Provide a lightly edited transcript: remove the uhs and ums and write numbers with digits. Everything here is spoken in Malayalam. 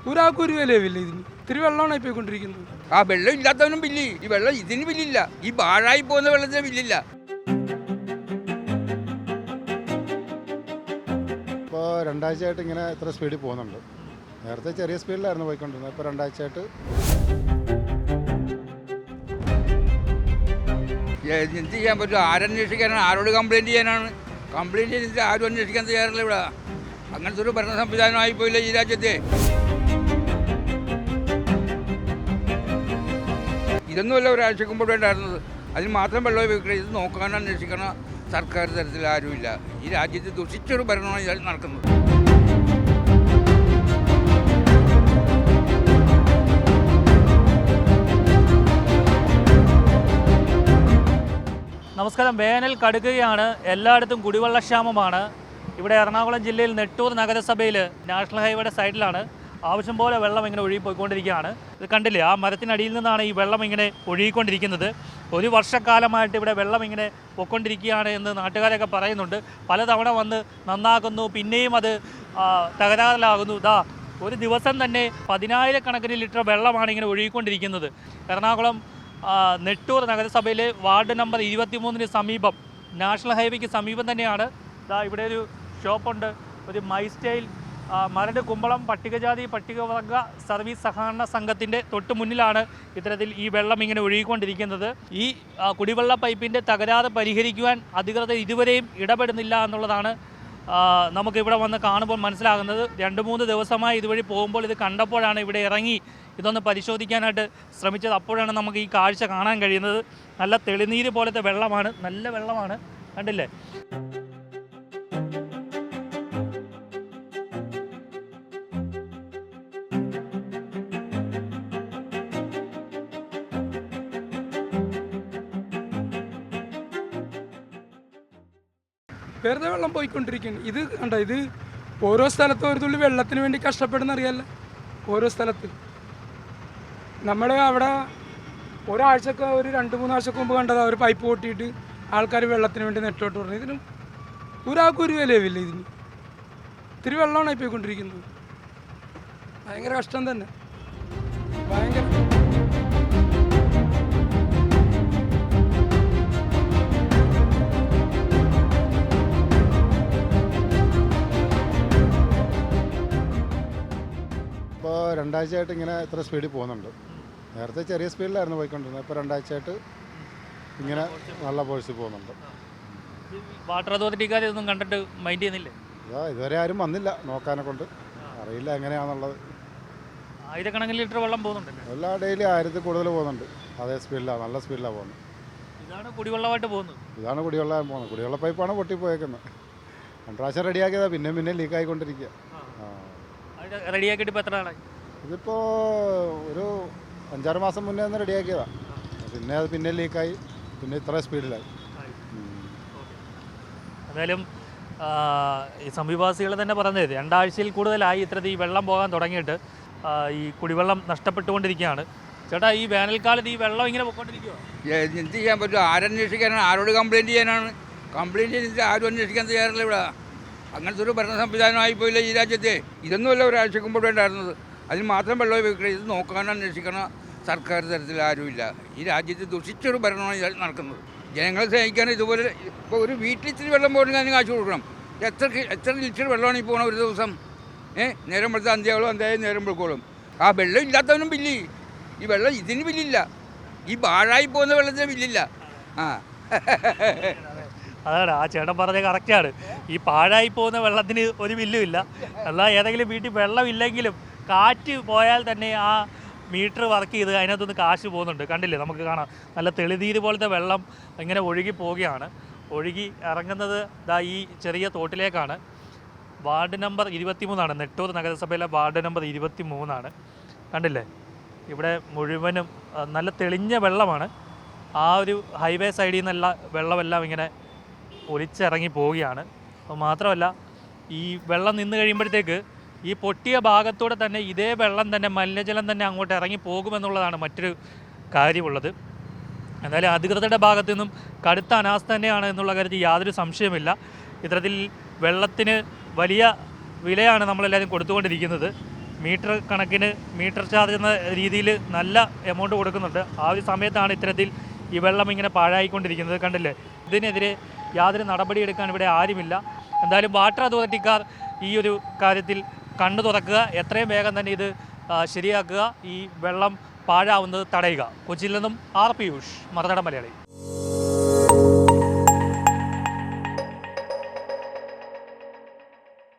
ഒരാൾക്കും ഒരു വിലയില്ല ഇതിന്. ഇത്തിരി വെള്ളമാണ് പോയിക്കൊണ്ടിരിക്കുന്നത്. ആ വെള്ളം ഇല്ലാത്തവനും ബില്ല്, ഈ വെള്ളം ഇതിന് ബില്ലില്ല, ഈ ബാഴായി പോകുന്ന വെള്ളത്തിന് ബില്ലില്ല. ഇപ്പോൾ രണ്ടാഴ്ചയായിട്ട് ഇങ്ങനെ ഇത്ര സ്പീഡിൽ പോകുന്നുണ്ട്. നേരത്തെ ചെറിയ സ്പീഡിലായിരുന്നു പോയിക്കൊണ്ടിരുന്നത്. ഇപ്പോൾ രണ്ടാഴ്ചയായിട്ട് എന്ത് ചെയ്യാൻ പറ്റും? ആരന്വേഷിക്കാനാണ്? ആരോട് കംപ്ലയിൻറ്റ് ചെയ്യാനാണ്? കംപ്ലയിൻറ്റ് ചെയ്തിട്ട് ആരും അന്വേഷിക്കാൻ തയ്യാറില്ല ഇവിടെ. അങ്ങനത്തെ ഒരു ഭരണ സംവിധാനമായി പോയില്ല ഈ രാജ്യത്തെ. ഇതൊന്നുമല്ല ഒരാഴ്ച മുമ്പ് ഉണ്ടായിരുന്നത്. അതിന് മാത്രം വെള്ളം ഉപയോഗിക്കണം. ഇത് നോക്കാൻ അന്വേഷിക്കണ സർക്കാർ തരത്തിൽ ആരുമില്ല. ഈ രാജ്യത്ത് ദുഷിച്ചൊരു ഭരണമാണ് ഇയാൾ നടക്കുന്നത്. നമസ്കാരം. വേനൽ കടുക്കുകയാണ്, എല്ലായിടത്തും കുടിവെള്ളക്ഷാമമാണ്. ഇവിടെ എറണാകുളം ജില്ലയിൽ നെട്ടൂർ നഗരസഭയിൽ നാഷണൽ ഹൈവേയുടെ സൈഡിലാണ് ആവശ്യം പോലെ വെള്ളം ഇങ്ങനെ ഒഴുകിപ്പോയിക്കൊണ്ടിരിക്കുകയാണ്. ഇത് കണ്ടില്ലേ, ആ മരത്തിനടിയിൽ നിന്നാണ് ഈ വെള്ളം ഇങ്ങനെ ഒഴുകിക്കൊണ്ടിരിക്കുന്നത്. ഒരു വർഷക്കാലമായിട്ട് ഇവിടെ വെള്ളം ഇങ്ങനെ പൊയ്ക്കൊണ്ടിരിക്കുകയാണ് എന്ന് നാട്ടുകാരൊക്കെ പറയുന്നുണ്ട്. പലതവണ വന്ന് നന്നാക്കുന്നു, പിന്നെയും അത് തകരാറിലാകുന്നു. ഒരു ദിവസം തന്നെ 10,000 ലിറ്റർ വെള്ളമാണ് ഇങ്ങനെ ഒഴുകിക്കൊണ്ടിരിക്കുന്നത്. എറണാകുളം നെട്ടൂർ നഗരസഭയിലെ വാർഡ് നമ്പർ 23 സമീപം, നാഷണൽ ഹൈവേക്ക് സമീപം തന്നെയാണ്. ഇവിടെ ഒരു ഷോപ്പുണ്ട്, ഒരു മൈ സ്റ്റൈൽ. മരട് കുമ്പളം പട്ടികജാതി പട്ടികവർഗ സർവീസ് സഹകരണ സംഘത്തിൻ്റെ തൊട്ട് മുന്നിലാണ് ഇത്തരത്തിൽ ഈ വെള്ളം ഇങ്ങനെ ഒഴുകിക്കൊണ്ടിരിക്കുന്നത്. ഈ കുടിവെള്ള പൈപ്പിൻ്റെ തകരാറ് പരിഹരിക്കുവാൻ അധികൃതർ ഇതുവരെയും ഇടപെടുന്നില്ല എന്നുള്ളതാണ് നമുക്കിവിടെ വന്ന് കാണുമ്പോൾ മനസ്സിലാകുന്നത്. 2-3 ദിവസമായി ഇതുവഴി പോകുമ്പോൾ ഇത് കണ്ടപ്പോഴാണ് ഇവിടെ ഇറങ്ങി ഇതൊന്ന് പരിശോധിക്കാനായിട്ട് ശ്രമിച്ചത്. അപ്പോഴാണ് നമുക്ക് ഈ കാഴ്ച കാണാൻ കഴിയുന്നത്. നല്ല തെളിനീര് പോലത്തെ വെള്ളമാണ്, നല്ല വെള്ളമാണ്, കണ്ടില്ലേ. വെറുതെ വെള്ളം പോയിക്കൊണ്ടിരിക്കുന്നു. ഇത് കണ്ട, ഇത് ഓരോ സ്ഥലത്തും ഒരു തുള്ളി വെള്ളത്തിന് വേണ്ടി കഷ്ടപ്പെടുന്ന അറിയാല്ല. ഓരോ സ്ഥലത്ത് നമ്മുടെ അവിടെ ഒരാഴ്ചക്ക് ഒരു 2-3 ആഴ്ചക്ക് മുമ്പ് കണ്ടത് ഒരു പൈപ്പ് പൊട്ടിയിട്ട് ആൾക്കാർ വെള്ളത്തിന് വേണ്ടി നെട്ടോട്ട് പറഞ്ഞു. ഇതിനും ഒരാൾക്കും ഒരു വിലയില്ല ഇതിന്. ഇത്തിരി വെള്ളമാണ് പോയിക്കൊണ്ടിരിക്കുന്നത്. ഭയങ്കര കഷ്ടം തന്നെ, ഭയങ്കര. ഇപ്പോൾ രണ്ടാഴ്ചയായിട്ട് ഇങ്ങനെ ഇത്ര സ്പീഡിൽ പോകുന്നുണ്ട്. നേരത്തെ ചെറിയ സ്പീഡിലായിരുന്നു പോയിക്കൊണ്ടിരുന്നത്. ഇപ്പോൾ രണ്ടാഴ്ചയായിട്ട് ഇങ്ങനെ നല്ല ഫോഴ്സിൽ പോകുന്നുണ്ട്. വാട്ടർ അതോറിറ്റിക്കാർ ഇതൊന്നും കണ്ടിട്ട് മൈൻഡ് ചെയ്യുന്നില്ലേ? ഇതുവരെ ആരും വന്നില്ല നോക്കാനെ കൊണ്ട്. അറിയില്ല എങ്ങനെയാണെന്നുള്ളത്. 1000 ലിറ്റർ വെള്ളം പോകുന്നുണ്ടല്ലോ. എല്ലാ ഡെയിലി 1000 കൂടുതൽ പോകുന്നുണ്ട്. അതേ സ്പീഡിലാണ്, നല്ല സ്പീഡിലാണ് പോകുന്നത്. ഇതാണ് കുടിവെള്ളമായിട്ട് പോകുന്നത്. ഇതാണ് കുടിവെള്ളം പോകുന്നത്. കുടിവെള്ള പൈപ്പാണ് പൊട്ടിപ്പോയേക്കുന്നത്. 2 പ്രാവശ്യം റെഡിയാക്കിയതാണ്, പിന്നെ ലീക്കായിക്കൊണ്ടിരിക്കുക. റെഡിയാക്കിയിട്ട് ഇപ്പോൾ എത്ര നാളായി? ഇതിപ്പോൾ ഒരു 5-6 മാസം മുന്നേ ഒന്ന് റെഡിയാക്കിയതാണ്. പിന്നെ ലീക്കായി, പിന്നെ ഇത്ര സ്പീഡിലായി. എന്തായാലും ഈ സമീപവാസികൾ തന്നെ പറഞ്ഞത് 2 ആഴ്ചയിൽ കൂടുതലായി ഇത്തരത്തിൽ ഈ വെള്ളം പോകാൻ തുടങ്ങിയിട്ട്. ഈ കുടിവെള്ളം നഷ്ടപ്പെട്ടുകൊണ്ടിരിക്കുകയാണ്. ചേട്ടാ, ഈ വേനൽക്കാലത്ത് ഈ വെള്ളം ഇങ്ങനെ പോയിക്കൊണ്ടിരിക്കുമോ? എന്ത് ചെയ്യാൻ പറ്റും? ആരന്വേഷിക്കാനാണ്? ആരോട് കംപ്ലയിൻറ്റ് ചെയ്യാനാണ്? കംപ്ലയിൻറ്റ് ചെയ്തിട്ട് ആരും അന്വേഷിക്കാൻ തയ്യാറില്ല ഇവിടെ. അങ്ങനത്തെ ഒരു ഭരണ സംവിധാനമായി പോയില്ല ഈ രാജ്യത്തെ. ഇതൊന്നുമല്ല ഒരാഴ്ച മുമ്പ് ഉണ്ടായിരുന്നത്. അതിന് മാത്രം വെള്ളം ഉപയോഗിക്കണം. ഇത് നോക്കാൻ അന്വേഷിക്കണ സർക്കാർ തരത്തിൽ ആരുമില്ല. ഈ രാജ്യത്ത് ദുഷിച്ചൊരു ഭരണമാണ് ഇയാൾ നടക്കുന്നത്. ജനങ്ങളെ സ്നേഹിക്കാൻ ഇതുപോലെ ഇപ്പോൾ ഒരു വീട്ടിൽ ഇത്തിരി വെള്ളം പോകണമെങ്കിൽ അതിന് കാശ് കൊടുക്കണം. എത്ര ലിറ്റർ വെള്ളമാണ് ഈ പോകണം ഒരു ദിവസം? നേരം വെളുത്ത അന്ത്യായാലും നേരം വെളുക്കോളും. ആ വെള്ളം ഇല്ലാത്തവനും ബില്ല്, ഈ വെള്ളം ഇതിന് ബില്ലില്ല, ഈ ബാഴായി പോകുന്ന വെള്ളത്തിന് ബില്ലില്ല. അതാണ് ആ ചേട്ടൻ പറഞ്ഞത് കറക്റ്റാണ്. ഈ പാഴായി പോകുന്ന വെള്ളത്തിന് ഒരു ബില്ലുമില്ല. അല്ല, ഏതെങ്കിലും വീട്ടിൽ വെള്ളമില്ലെങ്കിലും കാറ്റ് പോയാൽ തന്നെ ആ മീറ്റർ വർക്ക് ചെയ്ത് അതിനകത്തുനിന്ന് കാശ് പോകുന്നുണ്ട്. കണ്ടില്ലേ, നമുക്ക് കാണാം. നല്ല തെളിനീര് പോലത്തെ വെള്ളം ഇങ്ങനെ ഒഴുകി പോവുകയാണ്. ഒഴുകി ഇറങ്ങുന്നത് ഈ ചെറിയ തോട്ടിലേക്കാണ്. വാർഡ് നമ്പർ 23 നെട്ടൂർ നഗരസഭയിലെ വാർഡ് നമ്പർ 23. കണ്ടില്ലേ, ഇവിടെ മുഴുവനും നല്ല തെളിഞ്ഞ വെള്ളമാണ്. ആ ഒരു ഹൈവേ സൈഡിൽ നിന്നുള്ള വെള്ളമെല്ലാം ഇങ്ങനെ ഒലിച്ചിറങ്ങി പോവുകയാണ്. അപ്പോൾ മാത്രമല്ല, ഈ വെള്ളം നിന്ന് കഴിയുമ്പോഴത്തേക്ക് ഈ പൊട്ടിയ ഭാഗത്തൂടെ തന്നെ ഇതേ വെള്ളം തന്നെ, മലിനജലം തന്നെ അങ്ങോട്ട് ഇറങ്ങി പോകുമെന്നുള്ളതാണ് മറ്റൊരു കാര്യമുള്ളത്. എന്നാലും അധികൃതരുടെ ഭാഗത്തു നിന്നും കടുത്ത അനാസ്ഥ തന്നെയാണ് എന്നുള്ള കാര്യത്തിൽ യാതൊരു സംശയമില്ല. ഇത്തരത്തിൽ വെള്ളത്തിന് വലിയ വിലയാണ് നമ്മളെല്ലാവരും കൊടുത്തുകൊണ്ടിരിക്കുന്നത്. മീറ്റർ കണക്കിന് മീറ്റർ ചാർജ് എന്ന രീതിയിൽ നല്ല എമൗണ്ട് കൊടുക്കുന്നുണ്ട്. ആ ഒരു സമയത്താണ് ഇത്തരത്തിൽ ഈ വെള്ളം ഇങ്ങനെ പാഴായിക്കൊണ്ടിരിക്കുന്നത്. കണ്ടില്ലേ, ഇതിനെതിരെ യാതൊരു നടപടിയെടുക്കാൻ ഇവിടെ ആരുമില്ല. എന്തായാലും വാട്ടർ അതോറിറ്റിക്കാർ ഈ ഒരു കാര്യത്തിൽ കണ്ണു തുറക്കുക, എത്രയും വേഗം തന്നെ ഇത് ശരിയാക്കുക, ഈ വെള്ളം പാഴാവുന്നത് തടയുക. കൊച്ചിയിൽ നിന്നും ആർ പിയൂഷ്, മറുനാടൻ മലയാളി.